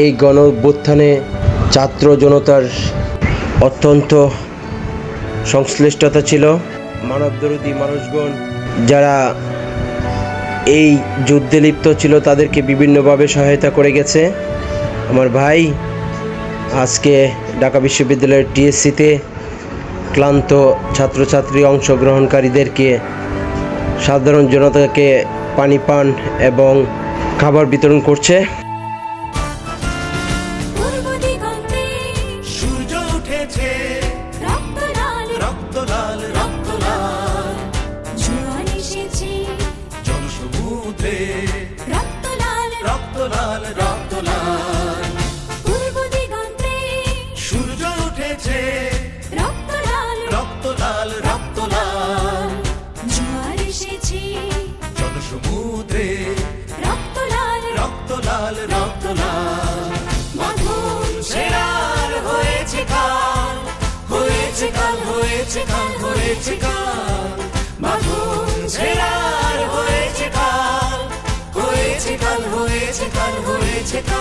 এই গণ অভ্যুত্থানে ছাত্র জনতার অত্যন্ত সংশ্লিষ্টতা ছিল। মানবদরদী মানুষগণ যারা এই যুদ্ধে লিপ্ত ছিল তাদেরকে বিভিন্নভাবে সহায়তা করে গেছে। আমার ভাই আজকে ঢাকা বিশ্ববিদ্যালয়ের টিএসসিতে ক্লান্ত ছাত্রছাত্রী অংশগ্রহণকারীদেরকে, সাধারণ জনতাকে পানি পান এবং খাবার বিতরণ করছে। সূর্য উঠেছে, রক্ত লাল রক্ত লাল রক্ত লাল, জোয়ার এসেছে জনসমুদ্রে, রক্ত লাল রক্ত লাল রক্ত লাল। পূর্ব দিগন্তে সূর্য উঠেছে, রক্ত লাল রক্ত লাল রক্ত লাল, জোয়ার এসেছে জনসমুদ্রে, রক্ত লাল রক্ত লাল রক্ত লাল। মাধুর ছেড়ার হয়েছে কাল, হয়েছে কাল, হয়েছে কাল, হয়েছে কাল। মাধুর ছেড়ার হয়েছে কাল, হয়েছে কাল, হয়েছে কাল, হয়েছে কাল।